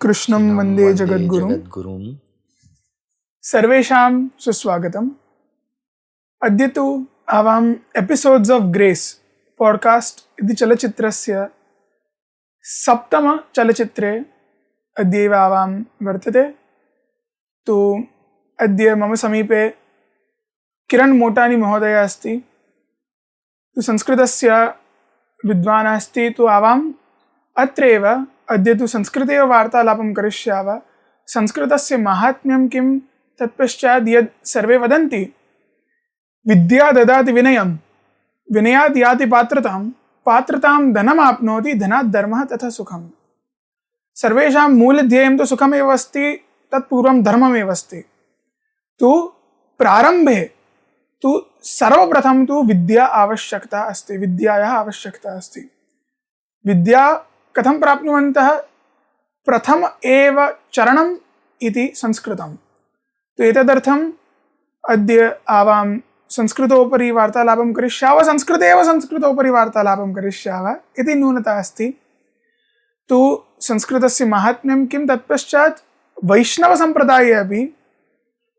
कृष्णं वन्दे जगद्गुरुं। सर्वेषां सुस्वागतम्। अद्य तु आवाम् एपिसोड्स् ऑफ ग्रेस पॉडकास्ट इति चलचित्रस्य सप्तमचलचित्रे अद्यैव आवां वर्तते। तु अद्य मम समीपे किरण मोटानी महोदय अस्ति। तु संस्कृतस्य विद्वान् अस्ति। तु आवाम् अत्रैव अद्य तु संस्कृतेव वार्तालापं करिष्यावः। संस्कृतस्य माहात्म्यं किं, तत्पश्चात् यद् सर्वे वदन्ति विद्या ददाति विनयं, विनयात् याति पात्रतां, पात्रतां धनमाप्नोति, धनात् धर्मः तथा सुखम्। सर्वेषां मूलध्येयं तु सुखमेव अस्ति, तत्पूर्वं धर्ममेव अस्ति। तु प्रारम्भे तु सर्वप्रथमं तु विद्या आवश्यकता अस्ति, विद्यायाः आवश्यकता अस्ति। विद्या कथं प्राप्नुवन्तः? प्रथम एव चरणम् इति संस्कृतं। तो एतदर्थम् अद्य आवां संस्कृतोपरि वार्तालापं करिष्यावः, संस्कृतोपरि वार्तालापं करिष्यावः इति न्यूनता अस्ति। तु संस्कृतस्य माहात्म्यं किं, तत्पश्चात् वैष्णवसम्प्रदाये अपि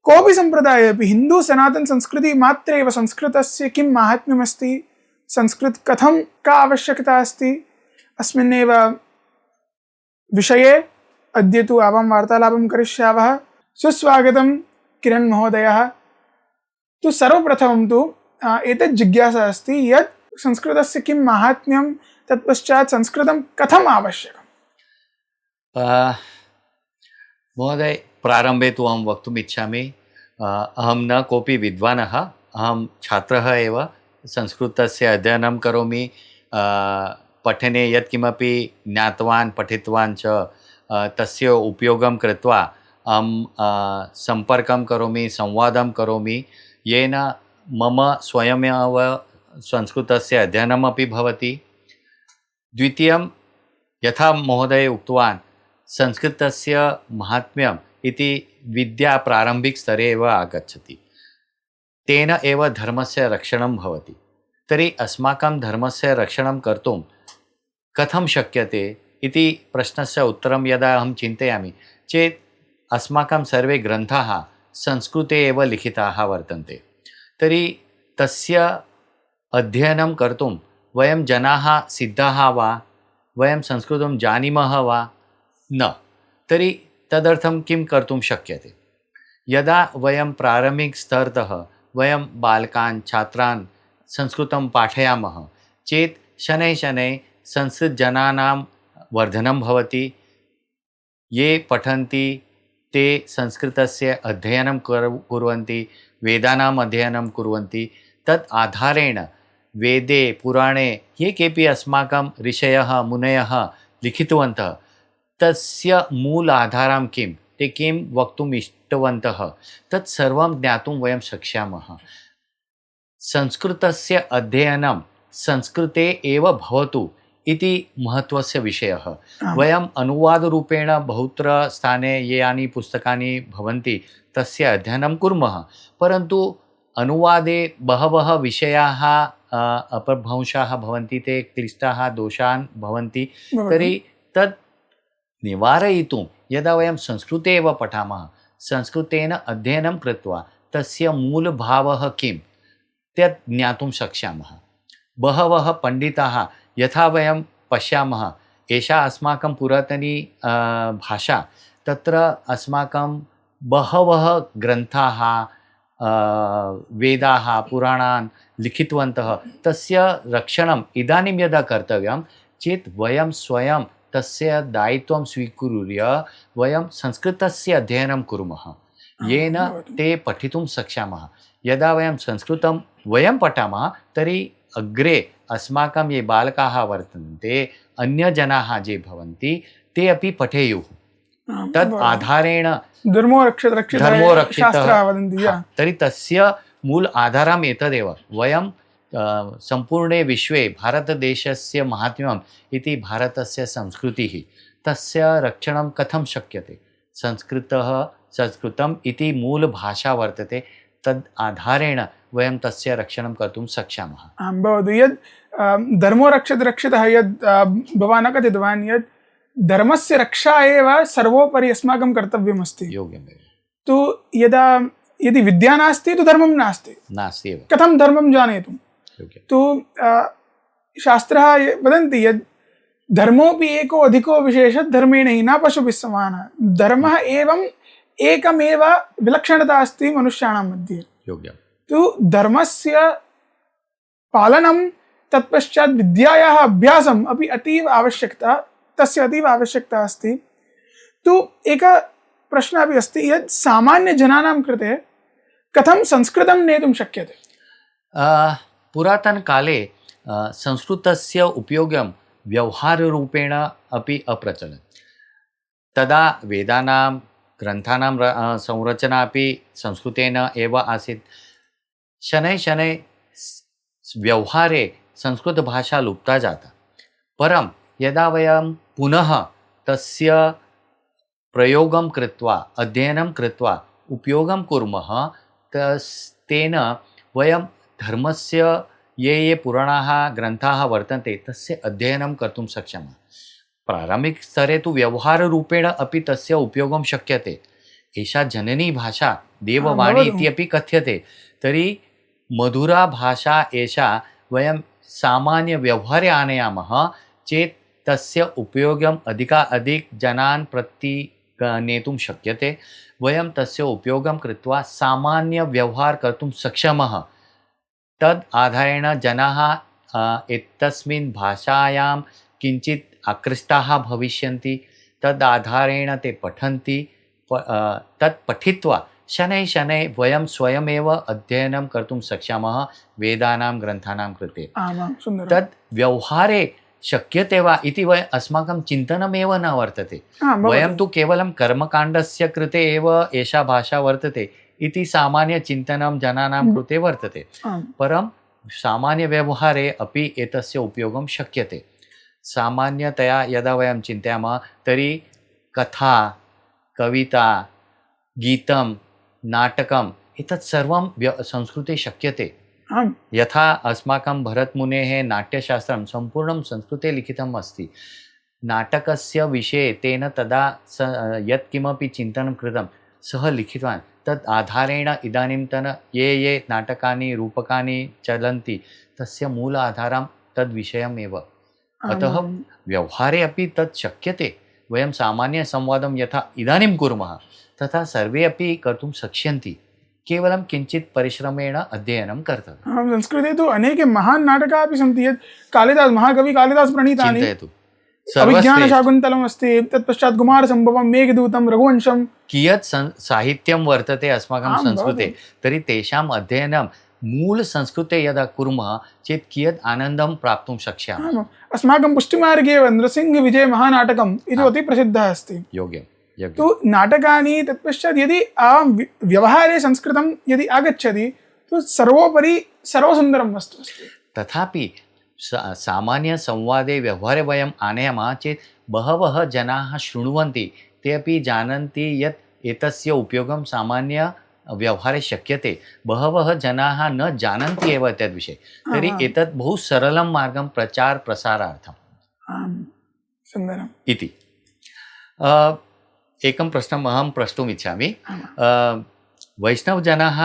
कोऽपि सम्प्रदाये अपि हिन्दू सनातन संस्कृति मात्रेव संस्कृतस्य किं माहात्म्यमस्ति, संस्कृत कथं का आवश्यकता अस्ति, अस्मिन्नेव विषये अद्य तु आवां वार्तालापं करिष्यावः। सुस्वागतं किरण महोदयः। तु सर्वप्रथमं तु एतत् जिज्ञासा अस्ति यत् संस्कृतस्य किं माहात्म्यं, तत्पश्चात् संस्कृतं कथम् आवश्यकम्। महोदय, प्रारम्भे तु अहं वक्तुम् इच्छामि, अहं न कोऽपि विद्वानः, अहं छात्रः एव। संस्कृतस्य अध्ययनं करोमि, पठने यत्किमपि ज्ञातवान् पठितवान् च तस्य उपयोगं कृत्वा अहं सम्पर्कं करोमि, संवादं करोमि, येन मम स्वयमेव संस्कृतस्य अध्ययनमपि भवति। द्वितीयं, यथा महोदय उक्तवान्, संस्कृतस्य माहात्म्यम् इति विद्या प्रारम्भिकस्तरे एव आगच्छति, तेन एव धर्मस्य रक्षणं भवति। तर्हि अस्माकं धर्मस्य रक्षणं कर्तुं कथं शक्यते इति प्रश्नस्य उत्तरं यदा अहं चिन्तयामि चेत् अस्माकं सर्वे ग्रन्थाः संस्कृते एव लिखिताः वर्तन्ते। तर्हि तस्य अध्ययनं कर्तुं वयं जनाः सिद्धाः वा, वयं संस्कृतं जानीमः वा न, तर्हि तदर्थं किं कर्तुं शक्यते? यदा वयं प्रारम्भिकस्तरतः वयं बालकान् छात्रान् संस्कृतं पाठयामः चेत् शनैः शनैः संस्कृतजनानां वर्धनं भवति। ये पठन्ति ते संस्कृतस्य अध्ययनं कुर्वन्ति, वेदानाम् अध्ययनं कुर्वन्ति। तत् आधारेण वेदे पुराणे ये केऽपि अस्माकं ऋषयः मुनयः लिखितवन्तः, तस्य मूल आधारं किं, ते किं वक्तुम् इष्टवन्तः, तत् सर्वं ज्ञातुं वयं शक्ष्यामः। संस्कृतस्य अध्ययनं संस्कृते एव भवतु इति महत्त्वस्य विषयः। वयम् अनुवादरूपेण बहुत्र स्थाने यानि पुस्तकानि भवन्ति तस्य अध्ययनं कुर्मः, परन्तु अनुवादे बहवः विषयाः अपभ्रंशाः भवन्ति, ते क्लिष्टाः दोषान् भवन्ति। तर्हि तत् निवारयितुं यदा वयं संस्कृते एव पठामः, संस्कृतेन अध्ययनं कृत्वा तस्य मूलभावः किं तत् ज्ञातुं शक्ष्यामः। बहवः पण्डिताः, यथा वयं पश्यामः, एषा अस्माकं पुरातनी भाषा, तत्र अस्माकं बहवः ग्रन्थाः वेदाः पुराणान् लिखितवन्तः। तस्य रक्षणम् इदानीं यदा कर्तव्यं चेत् वयं स्वयं तस्य दायित्वं स्वीकुर्य वयं संस्कृतस्य अध्ययनं कुर्मः, येन ते पठितुं शक्ष्यामः। यदा वयं संस्कृतं वयं पठामः तर्हि अग्रे अस्माकं ये बालकाः वर्तन्ते, अन्यजनाः ये भवन्ति, ते अपि पठेयुः। तद् आधारेण धर्मो रक्षितः वदन्ति। तर्हि तस्य मूल आधारम् एतदेव। वयं सम्पूर्णे विश्वे भारतदेशस्य माहात्म्यम् इति भारतस्य संस्कृतिः, तस्य रक्षणं कथं शक्यते? संस्कृतम् इति मूलभाषा वर्तते, तद् आधारेण वयं तस्य रक्षणं कर्तुं शक्ष्यामः। आं भवतु। यद् धर्मो रक्षितः यद् भवान् कथितवान्, यत् धर्मस्य रक्षा एव सर्वोपरि अस्माकं कर्तव्यमस्ति। योग्यमेव। तु यदि विद्या नास्ति तु धर्मं नास्ति। नास्ति एव। कथं धर्मं जानेतुं? योग्यं। तु शास्त्राः वदन्ति यद् धर्मोऽपि एको अधिको विशेषः धर्मेण हि न पशुभिः समानः। धर्मः एवम् एकमेव विलक्षणता अस्ति मनुष्याणां मध्ये। योग्यं। तु धर्मस्य पालनं तत्पश्चात् विद्यायाः अभ्यासम् अपि अतीव आवश्यकता, तस्य अतीव आवश्यकता अस्ति। तु एकः प्रश्नः अपि अस्ति यत् सामान्यजनानां कृते कथं संस्कृतं नेतुं शक्यते? पुरातनकाले संस्कृतस्य उपयोगं व्यवहाररूपेण अपि अप्रचलत्। तदा वेदानां ग्रन्थानां संरचना अपि संस्कृतेन एव आसीत्। शनैः शनैः व्यवहारे संस्कृतभाषा लुप्ता जाता। परं यदा वयं पुनः तस्य प्रयोगं कृत्वा, अध्ययनं कृत्वा, उपयोगं कुर्मः, तेन वयं धर्मस्य ये पुराणाः ग्रन्थाः वर्तन्ते तस्य अध्ययनं कर्तुं शक्नुमः। प्रारम्भिकस्तरे तु व्यवहाररूपेण अपि तस्य उपयोगं शक्यते। एषा जननी भाषा देववाणी इत्यपि कथ्यते। तर्हि मधुरा भाषा एषा वयं सामान्यव्यवहारे आनयामः चेत् तस्य उपयोगम् अधिक जनान् प्रति नेतुं शक्यते। वयं तस्य उपयोगं कृत्वा सामान्यव्यवहार कर्तुं शक्नुमः। तद् आधारेण जनाः एतस्मिन् भाषायां किञ्चित् आकृष्टाः भविष्यन्ति। तद् आधारेण ते पठन्ति। तत् पठित्वा शनैः शनैः वयं स्वयमेव अध्ययनं कर्तुं शक्नुमः वेदानां ग्रन्थानां कृते। तद् व्यवहारे शक्यते वा इति अस्माकं चिन्तनमेव न वर्तते। वयं तु केवलं कर्मकाण्डस्य कृते एव एषा भाषा वर्तते इति सामान्यचिन्तनं जनानां कृते वर्तते। परं सामान्यव्यवहारे अपि एतस्य उपयोगं शक्यते। सामान्यतया यदा वयं चिन्तयामः तर्हि कथा, कविता, गीतं, नाटकम् एतत् सर्वं संस्कृते शक्यते। यथा अस्माकं भरतमुनेः नाट्यशास्त्रं सम्पूर्णं संस्कृते लिखितम् अस्ति। नाटकस्य विषये तेन तदा यत्किमपि चिन्तनं कृतं सः लिखितवान्। तत् आधारेण इदानीन्तन ये नाटकानि रूपकानि चलन्ति तस्य मूल आधारं तद्विषयमेव। अतः व्यवहारे अपि तत् शक्यते। वयं सामान्यसंवादं यथा इदानीं कुर्मः तथा सर्वे अपि कर्तुं शक्ष्यन्ति। केवलं किञ्चित् परिश्रमेण अध्ययनं कर्तव्यम्। संस्कृते तु अनेके महान् नाटकाः अपि सन्ति यत् कालिदास महाकवि कालिदास प्रणीतानि। चिन्तयतु, अभिज्ञानशाकुन्तलम् अस्ति, तत्पश्चात् कुमारसम्भवं, मेघदूतं, रघुवंशं। कियत् साहित्यं वर्तते अस्माकं संस्कृते। तर्हि तेषाम् अध्ययनं मूलसंस्कृते यदा कुर्मः चेत् कियत् आनन्दं प्राप्तुं शक्ष्यामः। अस्माकं पुष्टिमार्गे एव नृसिंहविजयमहानाटकम् इति अति प्रसिद्धः अस्ति। योग्यं। तु नाटकानि तत्पश्चात् यदि व्यवहारे संस्कृतं यदि आगच्छति तु सर्वोपरि सर्वसुन्दरं वस्तु अस्ति। तथापि सामान्यसंवादे व्यवहारे वयम् आनयामः चेत् बहवः जनाः शृण्वन्ति। ते अपि जानन्ति यत् एतस्य उपयोगं सामान्यव्यवहारे शक्यते। बहवः जनाः न जानन्ति एव तद्विषये। तर्हि एतत् बहु सरलं मार्गं प्रचारप्रसारार्थम् सुन्दरम् इति। एकं प्रश्नम् अहं प्रष्टुम् इच्छामि। वैष्णवजनाः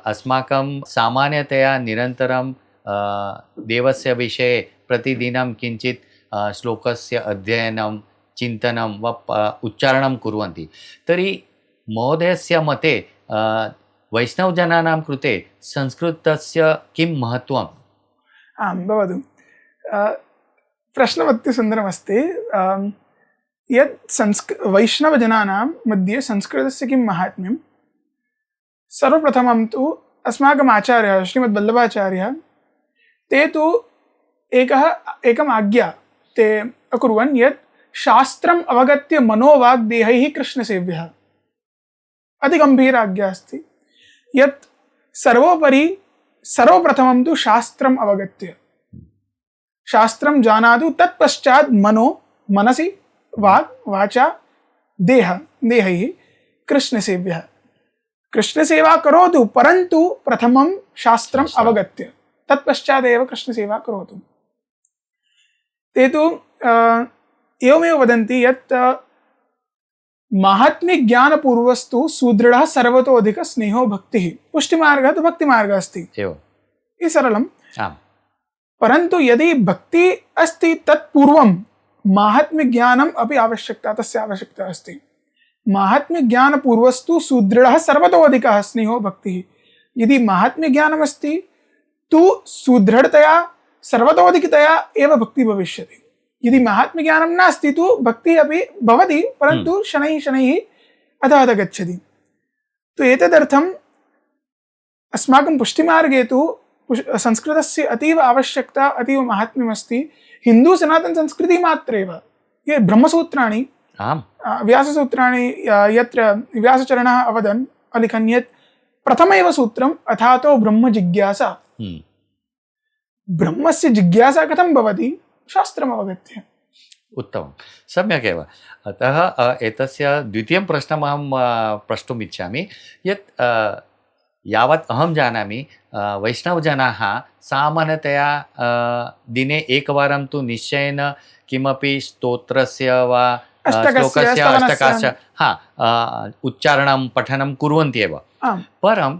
अस्माकं सामान्यतया निरन्तरं देवस्य विषये प्रतिदिनं किञ्चित् श्लोकस्य अध्ययनं, चिन्तनं वा उच्चारणं कुर्वन्ति। तर्हि महोदयस्य मते वैष्णवजनानां कृते संस्कृतस्य किं महत्त्वम्? भवतु। प्रश्नम् अत्युसुन्दरमस्ति। यत् वैष्णवजनानां मध्ये संस्कृतस्य किं माहात्म्यं? सर्वप्रथमं तु अस्माकम् आचार्यः श्रीमद्वल्लभाचार्यः ते तु एकम् आज्ञा ते अकुर्वन् यत् शास्त्रम् अवगत्य मनोवाग्देहैः कृष्णसेव्यः। अतिगम्भीरा आज्ञा अस्ति यत् सर्वोपरि सर्वप्रथमं तु शास्त्रम् अवगत्य शास्त्रं जानातु, तत्पश्चात् मनसि वाक् वाचा देहैः कृष्णसेव्यः। कृष्णसेवा करोतु, परन्तु प्रथमं शास्त्रम् अवगत्य तत्पश्चादेव कृष्णसेवा करोतु। ते तु एवमेव वदन्ति यत् माहात्म्यज्ञानपूर्वस्तु सुदृढः सर्वतो अधिकस्नेहो भक्तिः। पुष्टिमार्गः तु भक्तिमार्गः अस्ति, एवम् इति सरलम्। आम् परन्तु यदि भक्ति अस्ति तत्पूर्वं माहात्म्यज्ञानम् अपि आवश्यकता, तस्य आवश्यकता अस्ति। माहात्म्यज्ञानपूर्वस्तु सुदृढः सर्वतो अधिकः स्नेहो भक्तिः। यदि माहात्म्यज्ञानमस्ति तु सुदृढतया सर्वतोऽधिकतया एव भक्तिः भविष्यति। यदि महात्म्यज्ञानं नास्ति तु भक्तिः अपि भवति, परन्तु शनैः शनैः अधः अधः गच्छति। तु एतदर्थम् अस्माकं पुष्टिमार्गे तु संस्कृतस्य अतीव आवश्यकता, अतीव माहात्म्यमस्ति। हिन्दूसनातनसंस्कृतिमात्रेव ये ब्रह्मसूत्राणि, आम् व्याससूत्राणि, यत्र व्यासचरणः अवदन् अलिखन् यत् प्रथमैव सूत्रम् अथातो ब्रह्म जिज्ञासा। ब्रह्मस्य जिज्ञासा कथं भवति? शास्त्रम् अवगत्य। उत्तमं, सम्यक् एव। अतः एतस्य द्वितीयं प्रश्नम् अहं प्रष्टुम् इच्छामि यत् यावत् अहं जानामि वैष्णवजनाः सामान्यतया दिने एकवारं तु निश्चयेन किमपि स्तोत्रस्य वा श्लोकस्य अष्टकस्य उच्चारणं पठनं कुर्वन्ति एव। परं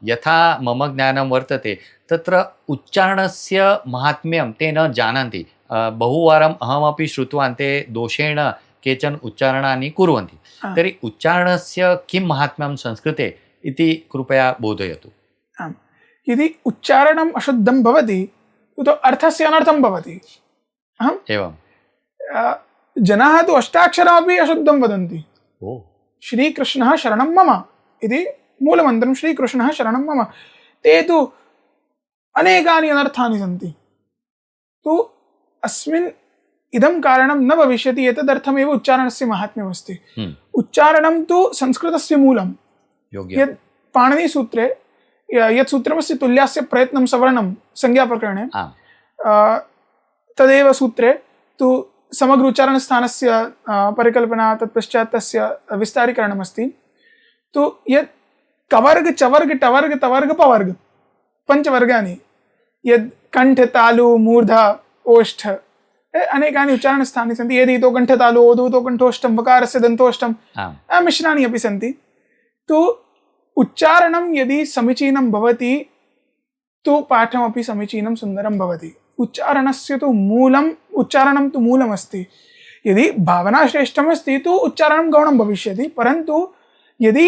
यथा मम ज्ञानं वर्तते तत्र उच्चारणस्य माहात्म्यं ते न जानन्ति। बहुवारम् अहमपि श्रुतवान् ते दोषेण केचन उच्चारणानि कुर्वन्ति। तर्हि उच्चारणस्य किं माहात्म्यं संस्कृते इति कृपया बोधयतु। आम्, यदि उच्चारणम् अशुद्धं भवति तो अर्थस्य अनर्थं भवति। एवं जनाः तु अष्टाक्षरमपि अशुद्धं वदन्ति। श्रीकृष्णः शरणं मम इति मूलमन्त्रं, श्रीकृष्णः शरणं मम। ते तु अनेकानि अनर्थानि सन्ति। तु अस्मिन् इदं कारणं न भविष्यति। एतदर्थमेव उच्चारणस्य माहात्म्यमस्ति। उच्चारणं तु संस्कृतस्य मूलं। यत् पाणिनिसूत्रे यत् सूत्रमस्ति तुल्यास्य प्रयत्नं सवर्णं संज्ञाप्रकरणे, तदेव सूत्रे तु समग्र उच्चारणस्थानस्य परिकल्पना, तत्पश्चात् तस्य विस्तारीकरणमस्ति। तु यत् कवर्ग चवर्ग टवर्ग तवर्ग पवर्ग पञ्चवर्गानि, यद् कण्ठ तालु मूर्ध ओष्ठ अनेकानि उच्चारणस्थानानि सन्ति। यदितो कण्ठतालु ओदूतो कण्ठोष्ठं वकारस्य दन्तोष्ठं मिश्राणि अपि सन्ति। तु उच्चारणं यदि समीचीनं भवति तु पाठमपि समीचीनं सुन्दरं भवति। उच्चारणस्य तु मूलम्, उच्चारणं तु मूलमस्ति। यदि भावना श्रेष्ठमस्ति तु उच्चारणं गौणं भविष्यति। परन्तु यदि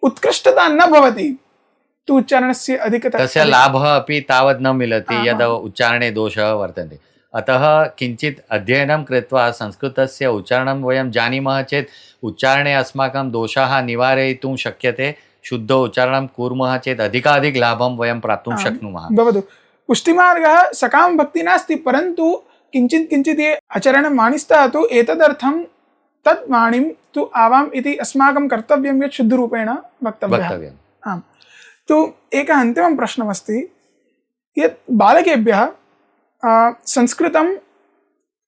उत्कृष्टता न भवति तु उच्चारणस्य अधिकता, तस्य लाभः अपि तावत् न मिलति यद् उच्चारणे दोषः वर्तन्ते। अतः किञ्चित् अध्ययनं कृत्वा संस्कृतस्य उच्चारणं वयं जानीमः चेत् उच्चारणे अस्माकं दोषाः निवारयितुं शक्यते। शुद्ध उच्चारणं कुर्मः चेत् अधिकाधिक लाभं वयं प्राप्तुं शक्नुमः। भवतु पुष्टिमार्गः सकाम भक्ति नास्ति, परन्तु किञ्चित् किञ्चित् ये आचरणं मानिस्तः तु एतदर्थं तत् वाणीं तु आवाम् इति अस्माकं कर्तव्यं यत् शुद्धरूपेण वक्तव्यम्। आम्, तु एकः अन्तिमः प्रश्नमस्ति यत् बालकेभ्यः संस्कृतं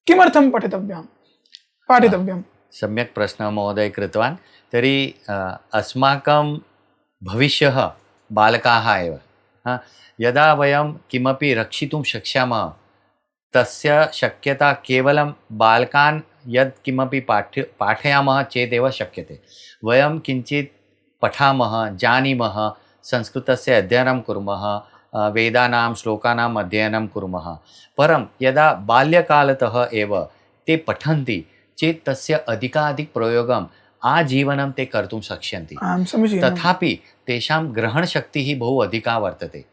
किमर्थं पाठितव्यं? सम्यक् प्रश्नः महोदय कृतवान्। तर्हि अस्माकं भविष्यः बालकाः एव। यदा वयं किमपि रक्षितुं शक्ष्यामः तस्य शक्यता केवलं बालकान् यत् किमपि पाठयामः चेदेव शक्यते। वयं किञ्चित् पठामः, जानीमः, संस्कृतस्य अध्ययनं कुर्मः, वेदानां श्लोकानाम् अध्ययनं कुर्मः। परं यदा बाल्यकालतः एव ते पठन्ति चेत् तस्य अधिकाधिक प्रयोगम् आजीवनं ते कर्तुं शक्ष्यन्ति। तथापि तेषां ग्रहणशक्तिः बहु अधिका वर्तते।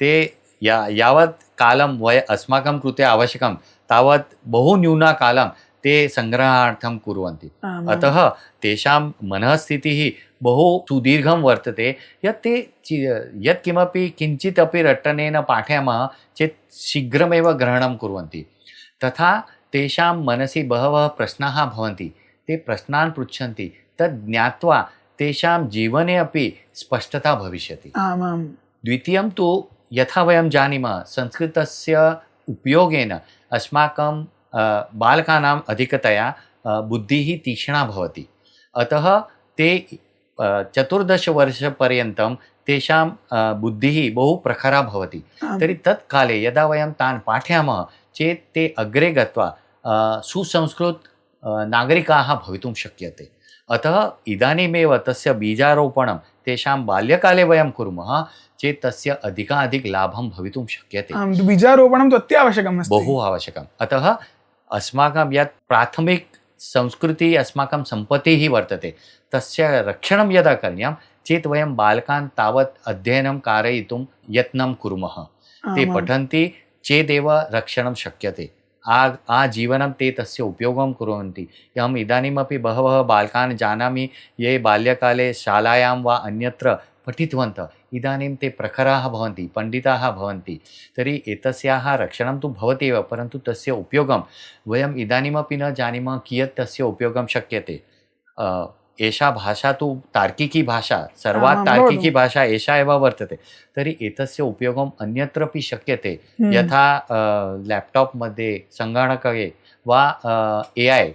ते यावत् कालं अस्माकं कृते आवश्यकं तावत् बहु न्यूनकालं ते सङ्ग्रहार्थं कुर्वन्ति। अतः तेषां मनःस्थितिः बहु सुदीर्घं वर्तते। यत् ते यत् किमपि किञ्चित् अपि रट्टनेन पाठयामः चेत् शीघ्रमेव ग्रहणं कुर्वन्ति। तथा तेषां मनसि बहवः प्रश्नाः भवन्ति। ते प्रश्नान् पृच्छन्ति, तद् ज्ञात्वा तेषां जीवने अपि स्पष्टता भविष्यति। द्वितीयं तु यथा वयं जानीमः संस्कृतस्य उपयोगेन अस्माकं बालकानाम् अधिकतया बुद्धिः तीक्ष्णा भवति। अतः ते 14 वर्षपर्यन्तं तेषां बुद्धिः बहु प्रखरा भवति। तर्हि तत्काले यदा वयं तान् पाठयामः चेत् ते अग्रे गत्वा सुसंस्कृत नागरिकाः भवितुं शक्यते। अतः इदानीमेव तस्य बीजारोपणं तेषां बाल्यकाले वयं कुर्मः चेत् तस्य अधिकाधिक लाभं भवितुं शक्यते। आं बीजारोपणं तु अत्यावश्यकम् अस्ति। बहु आवश्यकम्। अतः अस्माकं यत् प्राथमिक संस्कृतिः अस्माकं सम्पत्तिः वर्तते तस्य रक्षणं यदा करणीयं चेत् वयं बालकान् तावत् अध्ययनं कारयितुं यत्नं कुर्मः। ते आमाम्। पठन्ति चेदेव रक्षणं शक्यते। आजीवनं ते तस्य उपयोगं कुर्वन्ति। अहम् इदानीमपि बहवः बालकान् जानामि ये बाल्यकाले शालायां वा अन्यत्र पठितवन्तः, इदानीं ते प्रखराः भवन्ति, पण्डिताः भवन्ति। तर्हि एतस्याः रक्षणं तु भवति एव, परन्तु तस्य उपयोगं वयम् इदानीमपि न जानीमः कियत् तस्य उपयोगं शक्यते। एषा भाषा तु तार्किकी भाषा, सर्वात् आमां, तार्किकी भवतु। भाषा एषा एव वर्तते। तर्हि एतस्य उपयोगम् अन्यत्रापि शक्यते। यथा लेप्टाप् मध्ये, सङ्गणके वा AI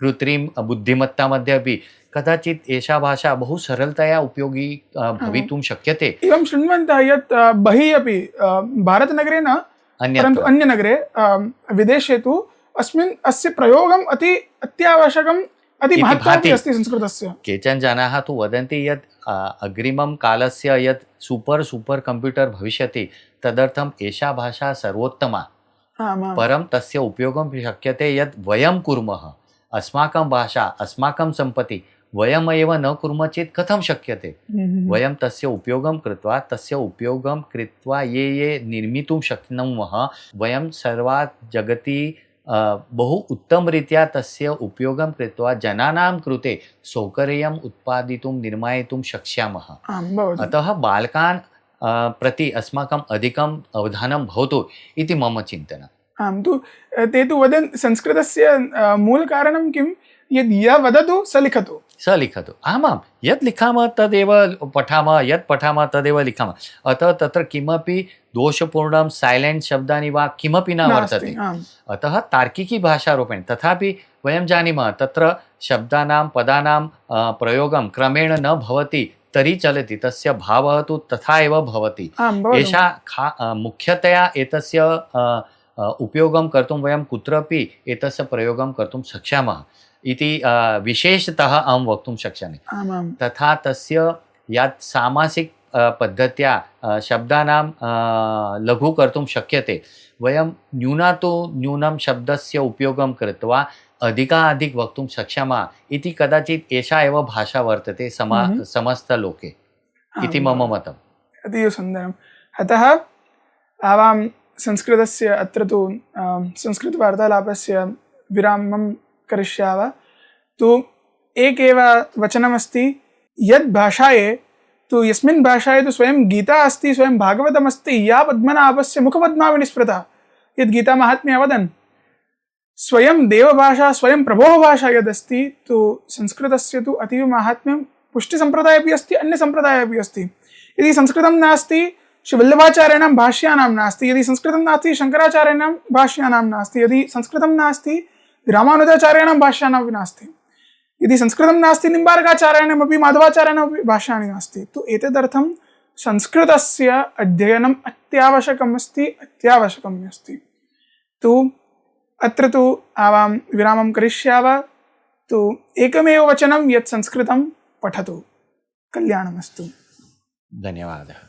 कृत्रिम बुद्धिमत्ता मध्ये अपि कदाचित् एषा भाषा बहु सरलतया उपयोगी भवितुं शक्यते। एवं शृण्वन्तः यत् बहिः अपि भारतनगरे न परन्तु अन्यत्र अन्यनगरे विदेशे तु अस्य प्रयोगम् अत्यावश्यकम् इति महत्त्वमपि भाति। अस्ति संस्कृतस्य। केचन जनाः तु वदन्ति यत् अग्रिमं कालस्य यत् सूपर् कम्प्यूटर् भविष्यति तदर्थम् एषा भाषा सर्वोत्तमा। आमां। परं तस्य उपयोगं शक्यते यत् वयं कुर्मः। अस्माकं भाषा, अस्माकं सम्पत्ति वयमेव न कुर्मः चेत् कथं शक्यते? वयं तस्य उपयोगं कृत्वा ये निर्मितुं शक्नुमः, वयं सर्वात् जगति बहु उत्तमरीत्या तस्य उपयोगं कृत्वा जनानां कृते सौकर्यम् उत्पादितुं निर्मायितुं शक्ष्यामः। आं भवतु। अतः बालकान् प्रति अस्माकम् अधिकम् अवधानं भवतु इति मम चिन्तनम्। आं तु ते तु वदन् संस्कृतस्य मूलकारणं किं यद् यः वदतु स लिखतु। स लिखतु। आमां, यत् लिखामः तदेव पठामः, यत् पठामः तदेव लिखामः। अतः तत्र किमपि दोषपूर्णं सैलेण्ट् शब्दानि वा किमपि न वर्तते। आम्। अतः तार्किकी भाषारूपेण तथापि वयं जानीमः तत्र शब्दानां पदानां प्रयोगं क्रमेण न भवति तर्हि चलति, तस्य भावः तु तथा एव भवति। आं भवतु। एषा मुख्यतया एतस्य उपयोगं कर्तुं वयं कुत्रापि एतस्य प्रयोगं कर्तुं शक्ष्यामः इति विशेषतः अहं वक्तुं शक्नोमि। आमां। तथा तस्य यत् सामासिक पद्धत्या शब्दानां लघु कर्तुं शक्यते, वयं न्यूनं शब्दस्य उपयोगं कृत्वा अधिकाधिक वक्तुं शक्ष्यामः इति कदाचित् एषा एव भाषा वर्तते समस्तलोके इति मम मतम्। अतीव सुन्दरम्। अतः आवां संस्कृतस्य अत्र तु संस्कृतवार्तालापस्य विरामं करिष्यावः। तु एकेव वचनमस्ति यद् भाषाये तु यस्मिन् भाषाये तु स्वयं गीता अस्ति, स्वयं भागवतमस्ति, या पद्मनाभस्य मुखपद्मा विनिस्पृता यद् गीतामाहात्म्ये वदन् स्वयं देवभाषा, स्वयं प्रभोः भाषा यदस्ति तु संस्कृतस्य तु अतीव माहात्म्यं पुष्टिसम्प्रदाये अपि अस्ति, अन्यसम्प्रदाये अपि अस्ति। यदि संस्कृतं नास्ति श्रीवल्लभाचार्याणां भाष्यानां नास्ति, यदि संस्कृतं नास्ति शङ्कराचार्याणां भाष्यानां नास्ति, यदि संस्कृतं नास्ति रामानुजाचार्याणां भाष्यानामपि नास्ति, यदि संस्कृतं नास्ति निम्बार्काचार्याणामपि माधवाचार्याणामपि भाष्याणि नास्ति। तु एतदर्थं संस्कृतस्य अध्ययनम् अत्यावश्यकम् अस्ति। तु अत्र तु आवां विरामं करिष्यावः। तु एकमेव वचनं यत् संस्कृतं पठतु। कल्याणमस्तु। धन्यवादः।